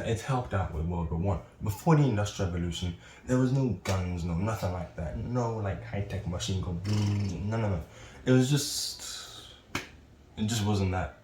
It helped out with World War One. Before the Industrial Revolution, there was no guns, no nothing like that. No like high-tech machine gun boom, no. It just wasn't that.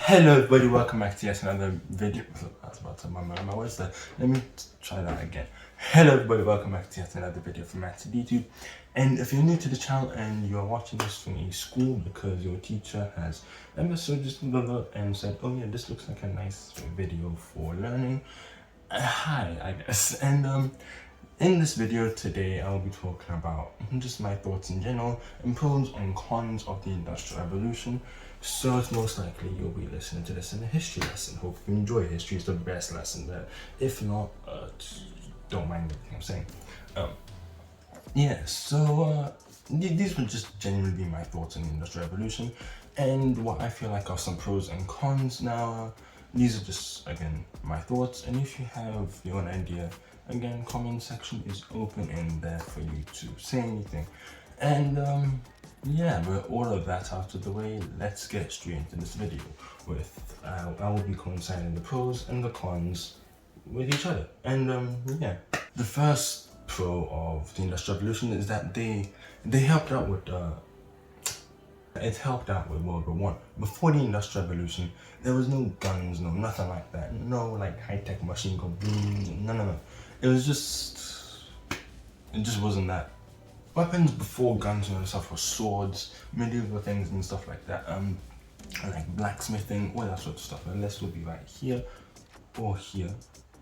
Hello everybody, welcome back to yet another video. I was about to mumble my words there. Let me try that again. Hello everybody, welcome back to yet another video from MattyDTube. And if you're new to the channel and you're watching this from a school because your teacher has just and said, oh yeah, this looks like a nice video for learning. Hi, I guess. And in this video today, I'll be talking about just my thoughts in general and pros and cons of the Industrial Revolution. So it's most likely you'll be listening to this in a history lesson. Hope you enjoy history. It's the best lesson there. If not, don't mind everything I'm saying. These would just genuinely be my thoughts on the Industrial Revolution and what I feel like are some pros and cons. Now, these are just, again, my thoughts, and if you have your own idea, again, comment section is open and there for you to say anything. And yeah, with all of that out of the way, let's get straight into this video with I will be coinciding the pros and the cons with each other. And yeah, the first pro of the Industrial Revolution is that they helped out with it helped out with World War One. Before the Industrial Revolution, there was no guns, no nothing like that. No like high-tech machine gun boom, no. It just wasn't that. Weapons before guns and stuff were swords, medieval things and stuff like that. Like blacksmithing, all that sort of stuff. Unless we'll be right here or here,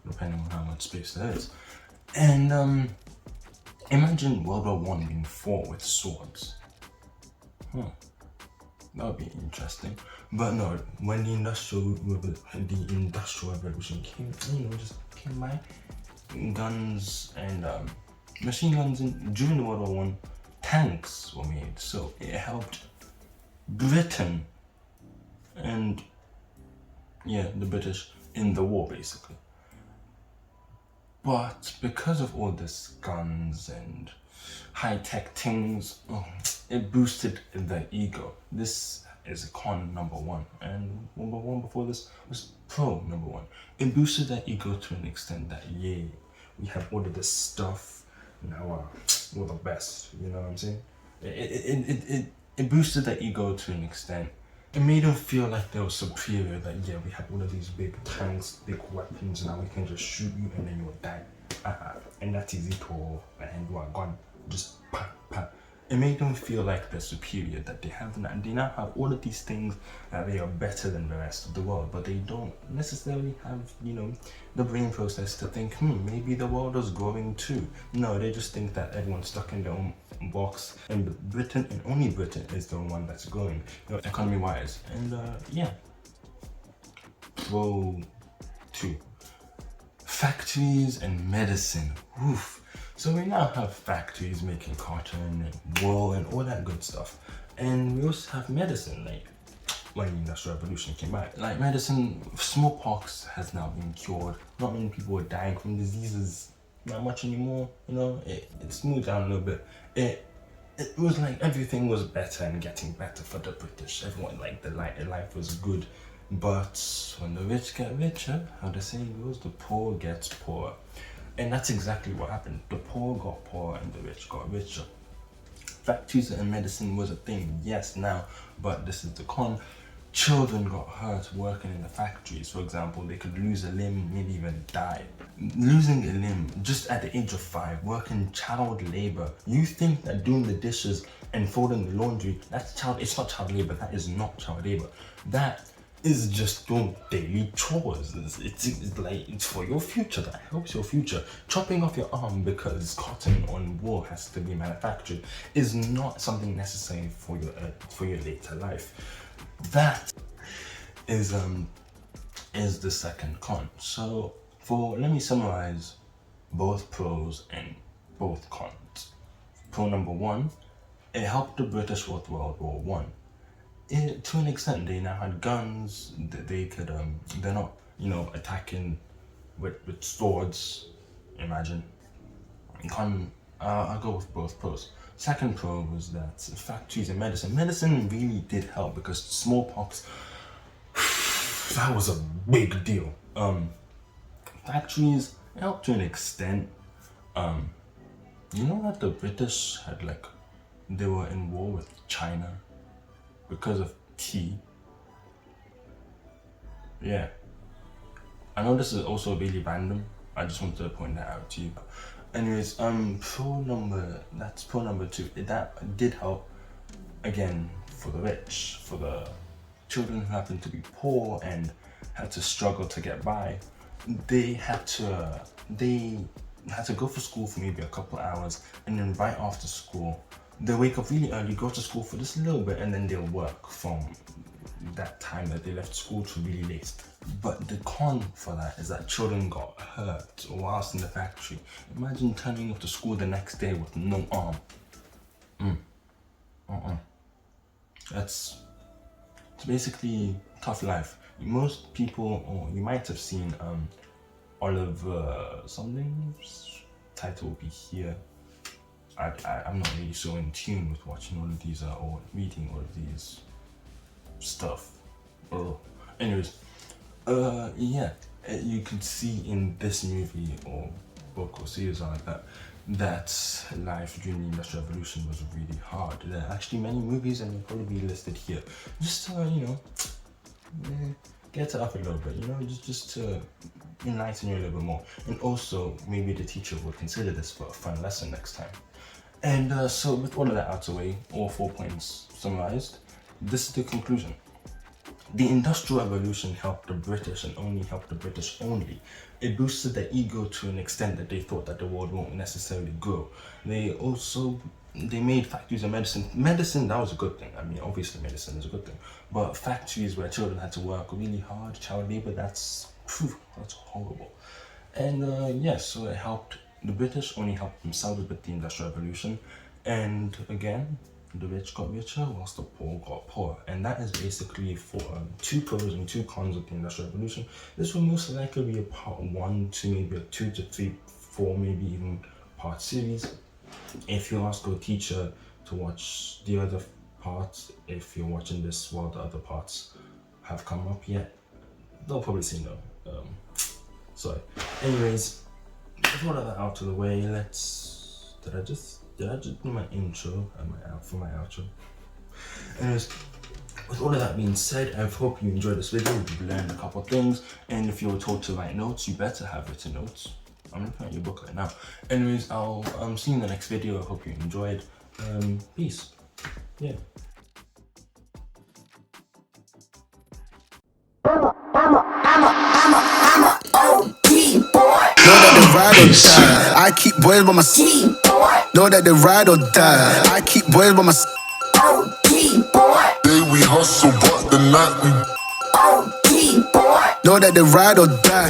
depending on how much space there is. And imagine World War One being fought with swords. That would be interesting. But no, when the Industrial Revolution came, just came by, guns and machine guns, during the World War One, tanks were made, so it helped Britain and the British in the war basically. But because of all this guns and high-tech things, it boosted the ego. This is con number one, and number one before this was pro number one. It boosted the ego to an extent that we have all of this stuff. Now we're the best, you know what I'm saying? It boosted the ego to an extent. It made them feel like they were superior, that we have all of these big tanks, big weapons, now we can just shoot you and then you will die. And that's easy to handle a gun, just pa. It made them feel like they're superior, that they now have all of these things, that they are better than the rest of the world, but they don't necessarily have, the brain process to think, maybe the world is growing too. No, they just think that everyone's stuck in their own box, and Britain, and only Britain, is the one that's growing, economy-wise. And Pro 2. Factories and medicine. Oof. So we now have factories making cotton and wool and all that good stuff. And we also have medicine, like when the Industrial Revolution came out. Like medicine, smallpox has now been cured. Not many people are dying from diseases, not much anymore, it smoothed down a little bit. It was like everything was better and getting better for the British. Everyone, like the life was good. But when the rich get richer, how the saying goes, the poor gets poorer. And that's exactly what happened. The poor got poorer and the rich got richer. Factories and medicine was a thing, yes, now, but this is the con. Children got hurt working in the factories. For example, they could lose a limb, maybe even die. Losing a limb just at the age of 5, working child labor. You think that doing the dishes and folding the laundry, it's not child labor, that is not child labor. That is just doing daily chores. It's for your future, that helps your future. Chopping off your arm because cotton or wool has to be manufactured is not something necessary for your later life. That is the second con. So let me summarize both pros and both cons. Pro number one, It helped the British with World War One. To an extent, they now had guns that they could. They're not, attacking with swords. Imagine. I'll go with both pros. Second pro was that factories and medicine. Medicine really did help because smallpox, that was a big deal. Factories helped to an extent. You know that the British had they were in war with China because of tea. Yeah. I know this is also really random. I just wanted to point that out to you. Anyways, that's pro number two. That did help, again, for the rich, for the children who happened to be poor and had to struggle to get by. They had to go for school for maybe a couple hours, and then right after school, they'll wake up really early, go to school for just a little bit, and then they'll work from that time that they left school to really late. But the con for that is that children got hurt whilst in the factory. Imagine turning up to school the next day with no arm. It's basically tough life. Most people, or you might have seen Oliver something's title will be here. I'm not really so in tune with watching all of these or reading all of these stuff. Anyways, yeah, you can see in this movie or book or series like that life during the Industrial Revolution was really hard. There are actually many movies, and they'll probably be listed here, just to get it up a little bit, just to enlighten you a little bit more. And also, maybe the teacher will consider this for a fun lesson next time. And so with all of that out of the way, all 4 points summarized, this is the conclusion. The Industrial Revolution helped the British and only helped the British only. It boosted their ego to an extent that they thought that the world won't necessarily grow. They made factories and medicine. Medicine, that was a good thing. I mean, obviously medicine is a good thing. But factories where children had to work really hard, child labor, that's horrible. And yes, so it helped. The British only helped themselves with the Industrial Revolution. And again, the rich got richer whilst the poor got poorer. And that is basically for 2 pros and 2 cons of the Industrial Revolution. This will most likely be a part 1 to maybe a 2 to 3, 4, maybe even part series. If you ask your teacher to watch the other parts, if you're watching this while the other parts have come up yet, they'll probably say no. Sorry. Anyways, with all of that out of the way, did I just do my intro and for my outro? Anyways, with all of that being said, I hope you enjoyed this video. You've learned a couple of things, and if you were told to write notes, you better have written notes. I'm looking at your book right now. Anyways, I'll see you in the next video. I hope you enjoyed. Peace. Yeah. Know that they ride or die. I keep boys by my side. Know that they ride or die. I keep boys by my side. Day we hustle, but the night we Know that they ride or die.